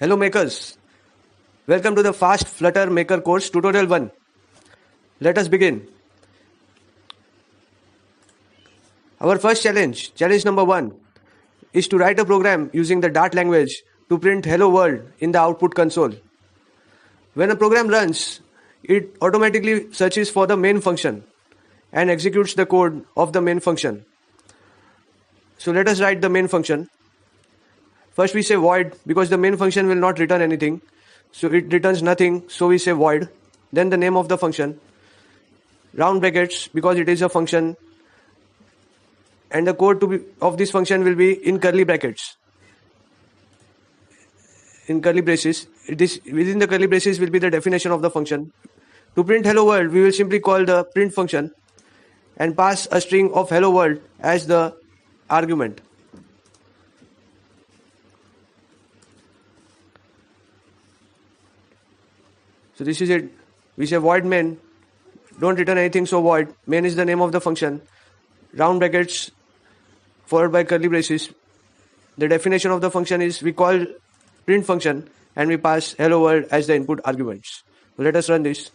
Hello makers, welcome to the Fast Flutter Maker course tutorial 1. Let us begin. Our first challenge number 1, is to write a program using the Dart language to print hello world in the output console. When a program runs, it automatically searches for the main function and executes the code of the main function. So let us write the main function. First we say void because the main function will not return anything. So it returns nothing, so we say void. Then the name of the function. Round brackets because it is a function. And the code of this function will be in curly brackets. In curly braces. Within the curly braces will be the definition of the function. To print hello world, we will simply call the print function and pass a string of hello world as the argument. So this is it. We say void main. Don't return anything, so void. Main is the name of the function. Round brackets followed by curly braces. The definition of the function is we call print function and we pass hello world as the input arguments. So let us run this.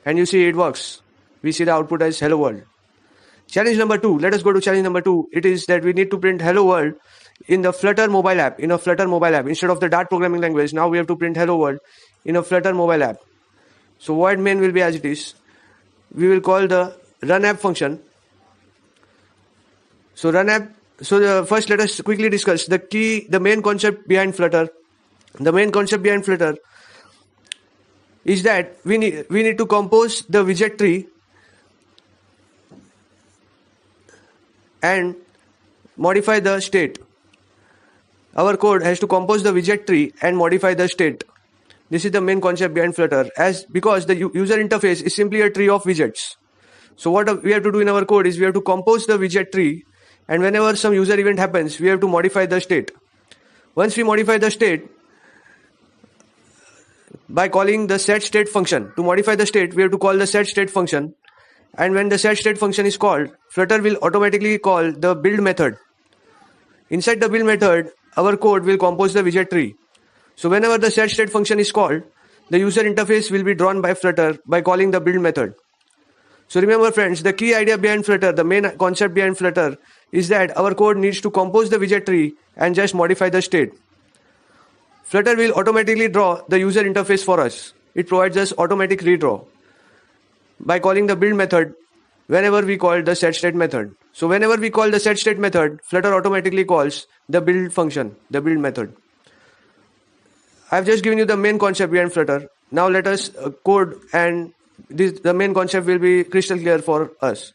And you see it works. We see the output as hello world. Challenge number 2. Let us go to challenge number 2. It is that we need to print hello world in the Flutter mobile app. In a Flutter mobile app. Instead of the Dart programming language, now we have to print hello world in a Flutter mobile app. So void main will be as it is. We will call the run app function. So run app. So first let us quickly discuss the main concept behind Flutter. The main concept behind Flutter is that we need to compose the widget tree and modify the state. Our code has to compose the widget tree and modify the state. This is the main concept behind Flutter, because the user interface is simply a tree of widgets. So what we have to do in our code is we have to compose the widget tree, and whenever some user event happens, we have to modify the state. Once we modify the state by calling the setState function. To modify the state, we have to call the setState function. And when the setState function is called, Flutter will automatically call the build method. Inside the build method, our code will compose the widget tree. So whenever the setState function is called, the user interface will be drawn by Flutter by calling the build method. So remember friends, the key idea behind Flutter, the main concept behind Flutter is that our code needs to compose the widget tree and just modify the state. Flutter will automatically draw the user interface for us. It provides us automatic redraw by calling the build method whenever we call the setState method. So whenever we call the setState method, Flutter automatically calls the build function, the build method. I've just given you the main concept behind Flutter. Now let us code, and the main concept will be crystal clear for us.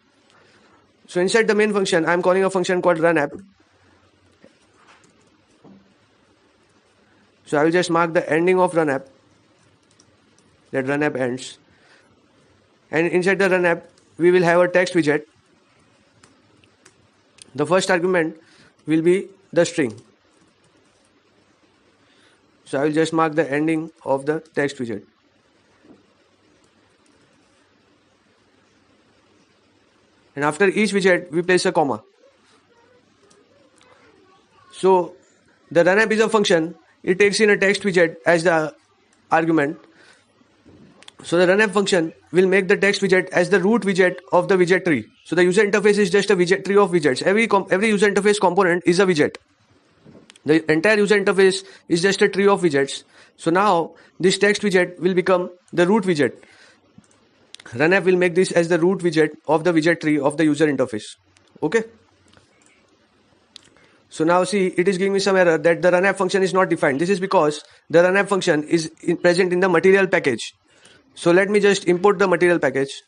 So inside the main function, I'm calling a function called run app. So I will just mark the ending of run app. That run app ends. And inside the run app, we will have a text widget. The first argument will be the string. So I will just mark the ending of the text widget. And after each widget, we place a comma. So the run app is a function. It takes in a text widget as the argument. So the run app function will make the text widget as the root widget of the widget tree. So the user interface is just a widget tree of widgets. Every user interface component is a widget. The entire user interface is just a tree of widgets. So now this text widget will become the root widget. Run app will make this as the root widget of the widget tree of the user interface. Okay. So now see, it is giving me some error that the run app function is not defined. This is because the run app function is present in the material package. So let me just import the material package.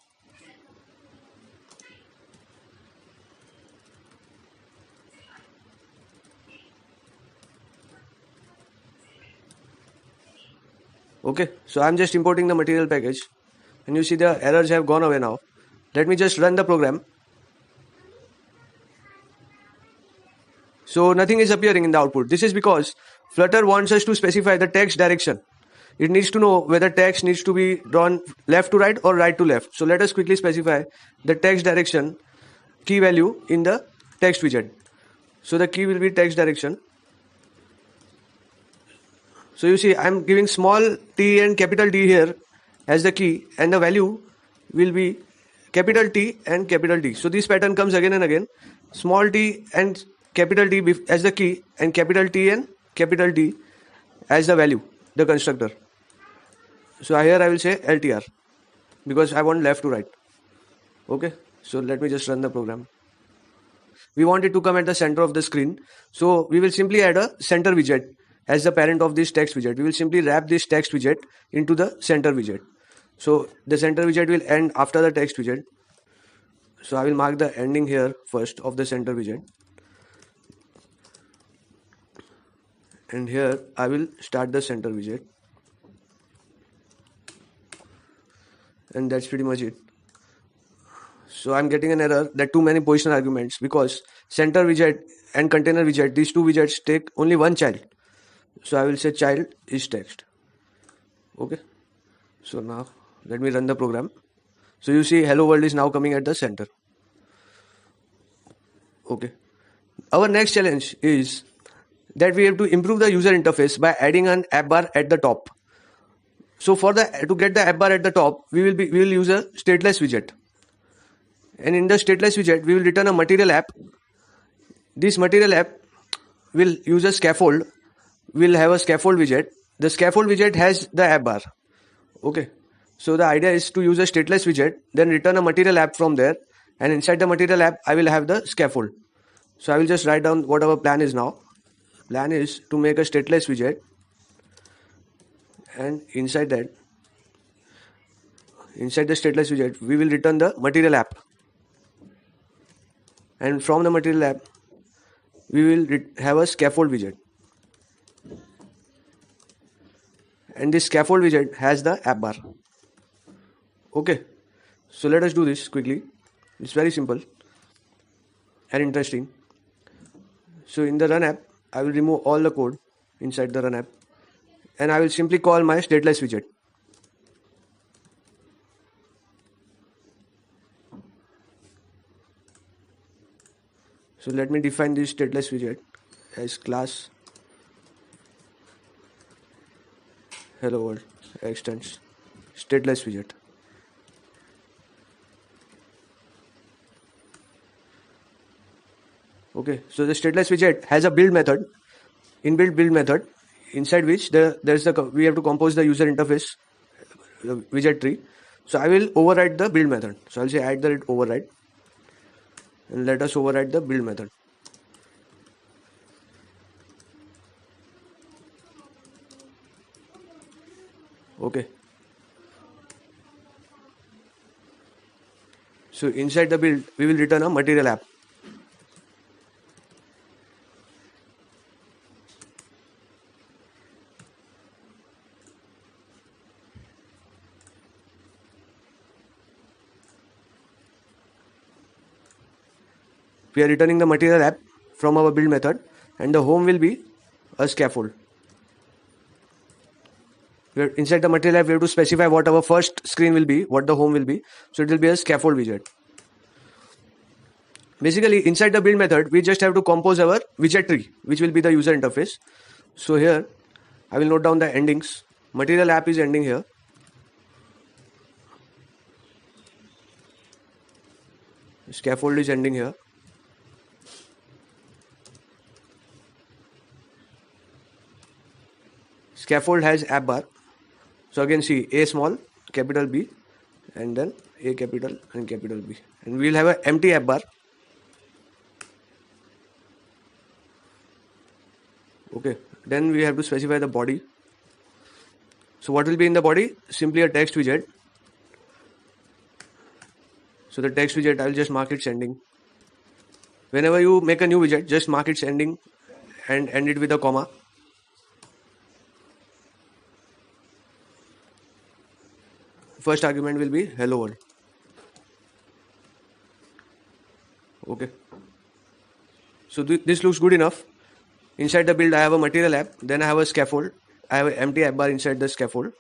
Okay, so I'm just importing the material package. And you see the errors have gone away now. Let me just run the program. So nothing is appearing in the output. This is because Flutter wants us to specify the text direction. It needs to know whether text needs to be drawn left to right or right to left. So let us quickly specify the text direction key value in the text widget. So the key will be text direction. So you see, I'm giving small t and capital T here as the key, and the value will be capital T and capital T. So this pattern comes again and again. Small t and capital T as the key, and capital T and capital T as the value, the constructor. So here I will say LTR because I want left to right. Okay, so let me just run the program. We want it to come at the center of the screen. So we will simply add a center widget as the parent of this text widget. We will simply wrap this text widget into the center widget. So the center widget will end after the text widget. So I will mark the ending here first of the center widget. And here I will start the center widget. And that's pretty much it. So I'm getting an error that too many position arguments, because center widget and container widget, these two widgets take only one child. So I will say child is text. Okay. So now let me run the program. So you see hello world is now coming at the center. Okay. Our next challenge is that we have to improve the user interface by adding an app bar at the top. So to get the app bar at the top, we will use a stateless widget. And in the stateless widget, we will return a material app. This material app will use a scaffold. We'll have a scaffold widget. The scaffold widget has the app bar. Okay. So the idea is to use a stateless widget, then return a material app from there. And inside the material app, I will have the scaffold. So I will just write down what our plan is now. Plan is to make a stateless widget. And inside the stateless widget, we will return the material app. And from the material app, we will have a scaffold widget. And this scaffold widget has the app bar. Okay. So let us do this quickly. It's very simple and interesting. So in the run app, I will remove all the code inside the run app. And I will simply call my stateless widget. So let me define this stateless widget as class hello world extends stateless widget. Okay, so the stateless widget has a build method, inbuilt build method, inside which we have to compose the user interface widget tree. So I will override the build method. So I'll say add the override, and let us override the build method. Okay. So inside the build, we will return a material app. We are returning the material app from our build method, and the home will be a scaffold. Inside the material app, we have to specify what our first screen will be, what the home will be. So it will be a scaffold widget. Basically, inside the build method, we just have to compose our widget tree, which will be the user interface. So here, I will note down the endings. Material app is ending here. Scaffold is ending here. Scaffold has app bar. So again, see A small, capital B, and then A capital and capital B. And we will have an empty app bar. Okay, then we have to specify the body. So what will be in the body? Simply a text widget. So the text widget, I will just mark its ending. Whenever you make a new widget, just mark its ending and end it with a comma. First argument will be hello world. Okay. So this looks good enough. Inside the build, I have a material app. Then I have a scaffold. I have an empty app bar inside the scaffold.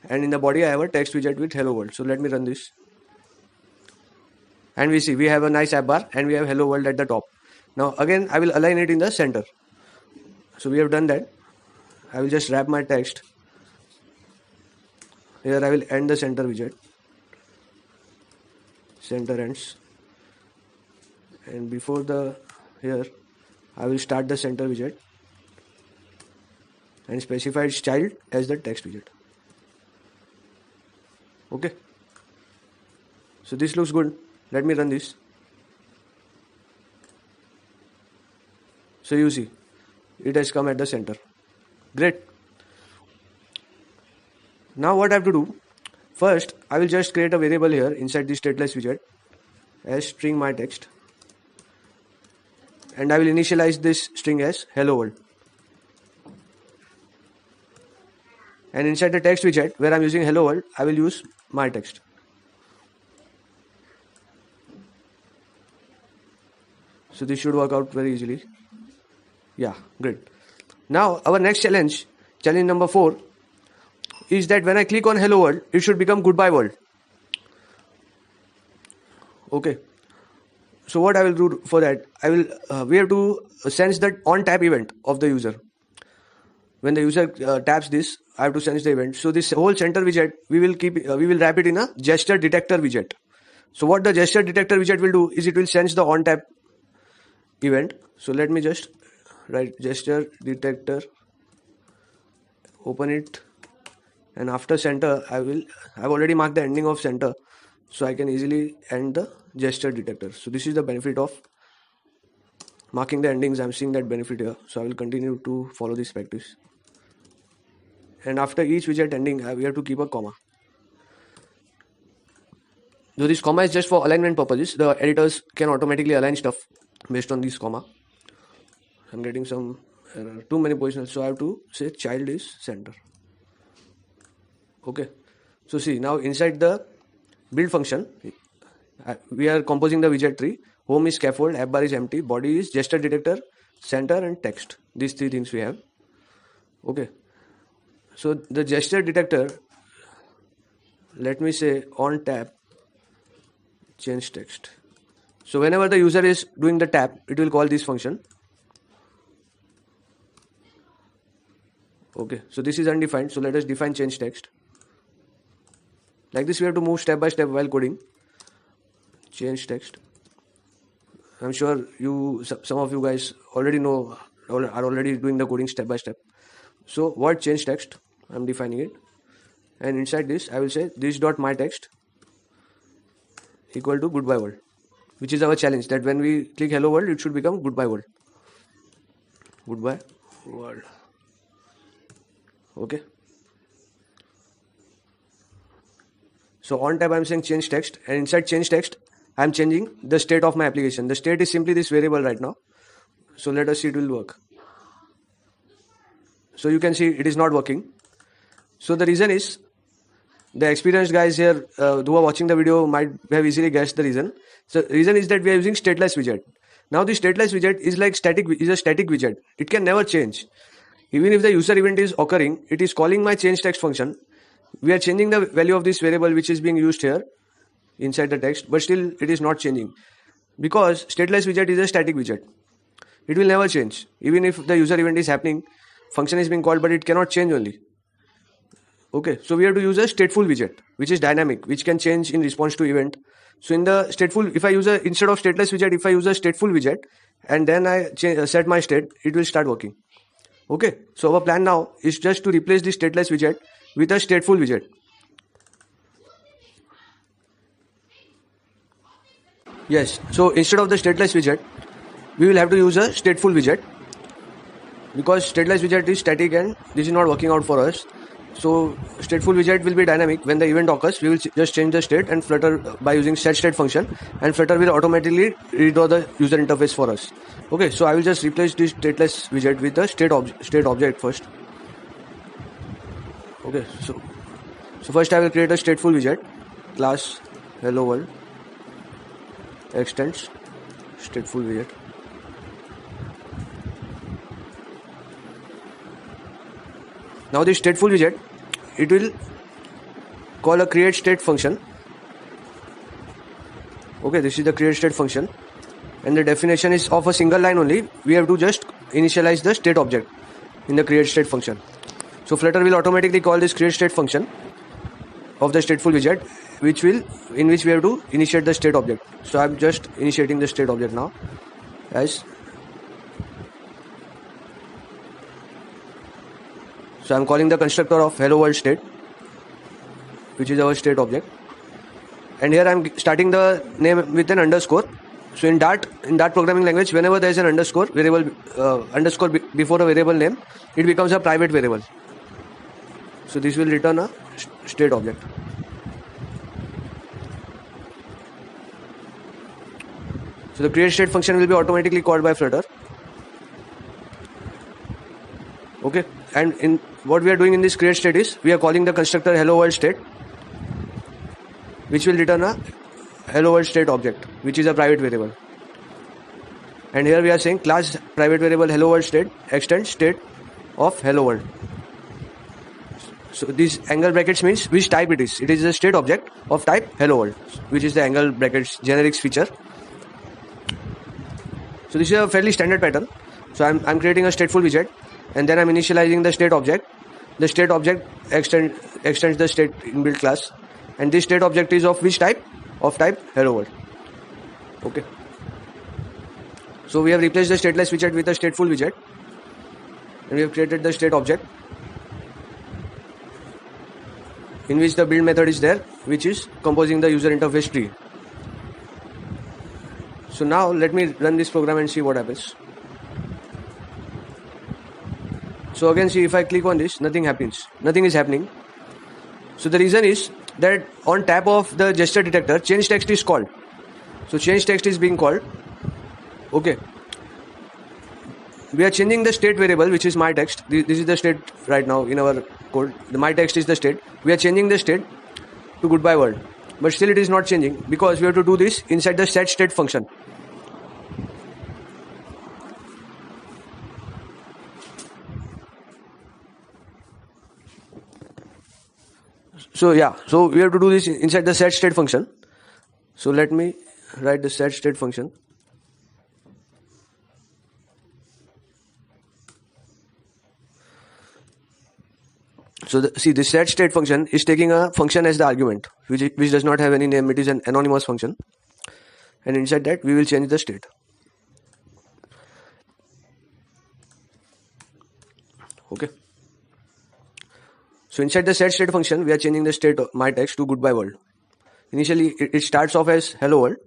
And in the body, I have a text widget with hello world. So let me run this. And we see we have a nice app bar and we have hello world at the top. Now again, I will align it in the center. So we have done that. I will just wrap my text. Here I will end the center widget. Center ends. And before the here I will start the center widget and specify its child as the text widget. Okay. So this looks good. Let me run this. So you see, it has come at the center. Great. Now what I have to do? First, I will just create a variable here inside the stateless widget as string my text. And I will initialize this string as hello world. And inside the text widget where I am using hello world, I will use my text. So this should work out very easily. Yeah, great. Now our next challenge number 4, is that when I click on hello world, it should become goodbye world. Okay. So what I will do for that, we have to sense that on tap event of the user. When the user taps this, I have to sense the event. So this whole center widget, we will wrap it in a gesture detector widget. So what the gesture detector widget will do is it will sense the on tap event. So let me just write gesture detector, open it, and after center I've already marked the ending of center, so I can easily end the gesture detector. So this is the benefit of marking the endings. I'm seeing that benefit here, so I will continue to follow this practice. And after each widget ending, we have to keep a comma. So this comma is just for alignment purposes. The editors can automatically align stuff based on this comma. I'm getting some error, too many positions, so I have to say child is center. Okay. So see, now inside the build function, we are composing the widget tree. Home is scaffold, app bar is empty, body is gesture detector, center and text. These 3 things we have. Okay. So the gesture detector, let me say on tap change text. So whenever the user is doing the tap, it will call this function. Okay, so this is undefined, so let us define change text. Like this we have to move step by step while coding. Change text. I'm sure some of you guys already know or are already doing the coding step by step. So what change text? I'm defining it, and inside this I will say this dot my text equal to goodbye world, which is our challenge, that when we click hello world, it should become goodbye world. Goodbye world. Okay. So on tab I'm saying change text, and inside change text I'm changing the state of my application. The state is simply this variable right now. So let us see it will work. So you can see it is not working. So the reason is, the experienced guys here who are watching the video might have easily guessed the reason. So the reason is that we are using stateless widget. Now the stateless widget is like a static widget. It can never change. Even if the user event is occurring, it is calling my change text function. We are changing the value of this variable which is being used here inside the text, but still it is not changing, because stateless widget is a static widget. It will never change. Even if the user event is happening, function is being called, but it cannot change only. Okay, so we have to use a stateful widget, which is dynamic, which can change in response to event. So in the stateful, if I use instead of stateless widget, if I use a stateful widget and then I set my state, it will start working. Okay, so our plan now is just to replace the stateless widget with a stateful widget. Yes, so instead of the stateless widget, we will have to use a stateful widget, because stateless widget is static and this is not working out for us. So stateful widget will be dynamic. When the event occurs, we will just change the state and Flutter by using setState function, and Flutter will automatically redraw the user interface for us. Okay, so I will just replace this stateless widget with the state object first. Okay, so first I will create a stateful widget, class hello world, extends stateful widget. Now this stateful widget, it will call a create state function. Okay, this is the create state function, and the definition is of a single line only. We have to just initialize the state object in the create state function. So Flutter will automatically call this create state function of the stateful widget, in which we have to initiate the state object. So I'm just initiating the state object now as. So I'm calling the constructor of hello world state, which is our state object, and here I'm starting the name with an underscore. So in Dart programming language, whenever there is an underscore before a variable name, it becomes a private variable. So this will return a state object. So the create state function will be automatically called by Flutter. Okay, and in what we are doing in this create state is we are calling the constructor hello world state, which will return a hello world state object, which is a private variable. And here we are saying class private variable hello world state extends state of hello world. So these angle brackets means which type it is. It is a state object of type hello world, which is the angle brackets generics feature. So this is a fairly standard pattern. So I'm creating a stateful widget, and then I'm initializing the state object. The state object extends the state inbuilt class, and this state object is of which type? Of type hello world. Okay. So we have replaced the stateless widget with a stateful widget, and we have created the state object, in which the build method is there, which is composing the user interface tree. So now let me run this program and see what happens. So again, see, if I click on this, nothing happens. Nothing is happening. So the reason is that on tap of the gesture detector, change text is called. So change text is being called. Okay. We are changing the state variable, which is my text. This is the state right now in our code. The my text is the state. We are changing the state to goodbye world, but still it is not changing because we have to do this inside the set state function. So yeah, so we have to do this inside the set state function. So let me write the set state function. So see, the set state function is taking a function as the argument, which does not have any name. It is an anonymous function, and inside that we will change the state. Okay. So inside the set state function, we are changing the state of my text to goodbye world. Initially, it starts off as hello world,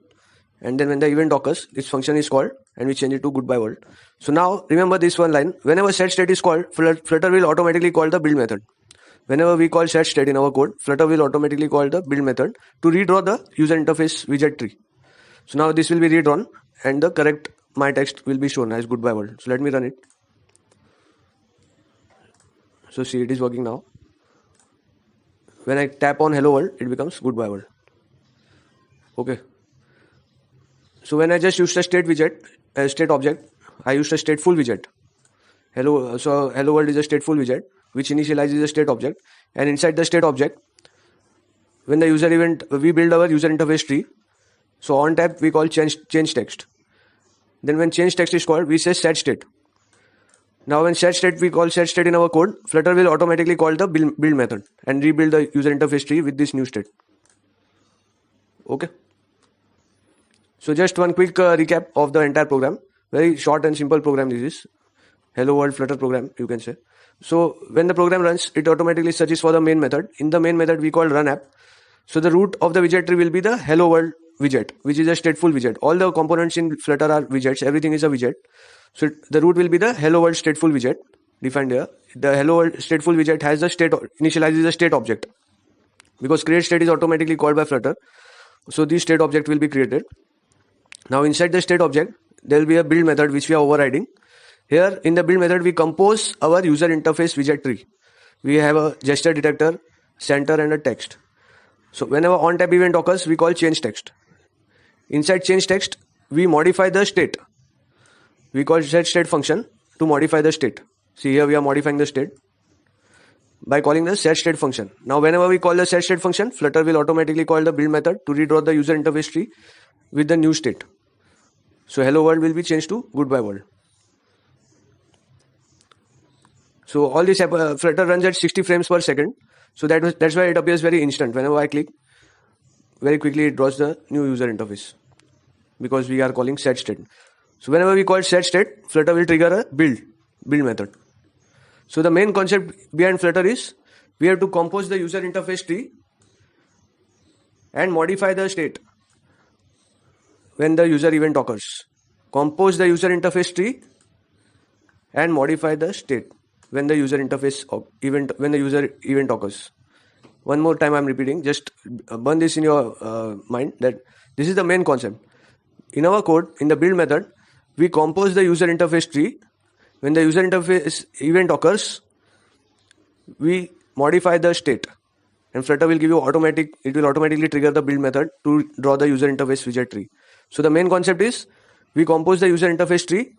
and then when the event occurs, this function is called, and we change it to goodbye world. So now remember this one line: whenever set state is called, Flutter will automatically call the build method. Whenever we call set state in our code, Flutter will automatically call the build method to redraw the user interface widget tree. So now this will be redrawn, and the correct my text will be shown as goodbye world. So let me run it. So see, it is working now. When I tap on hello world, it becomes goodbye world. Okay. So when I just used a state widget, a state object, I used a stateful widget. So hello world is a stateful widget which initializes a state object, and inside the state object, when the user event, we build our user interface tree. So on tap we call change text. Then when change text is called, we say set state. Now when set state, we call set state in our code, Flutter will automatically call the build method and rebuild the user interface tree with this new state. Okay. So just one quick recap of the entire program. Very short and simple program this is. Hello world Flutter program, you can say. So when the program runs, it automatically searches for the main method. In the main method, we call run app. So the root of the widget tree will be the hello world widget, which is a stateful widget. All the components in Flutter are widgets. Everything is a widget. So the root will be the hello world stateful widget defined here. The hello world stateful widget has the state, initializes the state object, because create state is automatically called by Flutter. So this state object will be created. Now inside the state object, there will be a build method which we are overriding. Here in the build method, we compose our user interface widget tree. We have a gesture detector, center, and a text. So whenever on tap event occurs, we call change text. Inside change text, we modify the state. We call set state function to modify the state. See, here we are modifying the state by calling the set state function. Now whenever we call the set state function, Flutter will automatically call the build method to redraw the user interface tree with the new state. So hello world will be changed to goodbye world. So all this Flutter runs at 60 frames per second. So that's why it appears very instant. Whenever I click, very quickly it draws the new user interface, because we are calling set state. So whenever we call set state, Flutter will trigger a build method. So the main concept behind Flutter is we have to compose the user interface tree and modify the state when the user event occurs. Compose the user interface tree and modify the state when the user event occurs. One more time I'm repeating, just burn this in your mind, that this is the main concept. In our code, in the build method, we compose the user interface tree. When the user interface event occurs, we modify the state, and Flutter will give you it will automatically trigger the build method to draw the user interface widget tree. So the main concept is we compose the user interface tree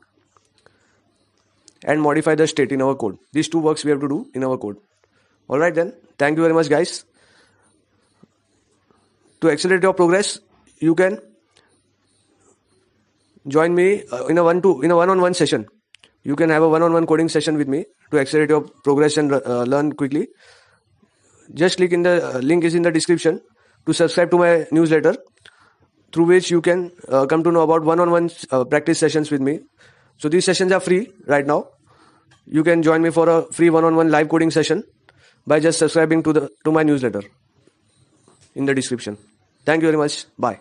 and modify the state in our code. These two works we have to do in our code. Alright then, thank you very much guys. To accelerate your progress, you can join me in a one-on-one session. You can have a one-on-one coding session with me to accelerate your progress and learn quickly. Just click in the link is in the description to subscribe to my newsletter, through which you can come to know about one-on-one practice sessions with me. So these sessions are free right now. You can join me for a free one-on-one live coding session by just subscribing to my newsletter in the description. Thank you very much. Bye.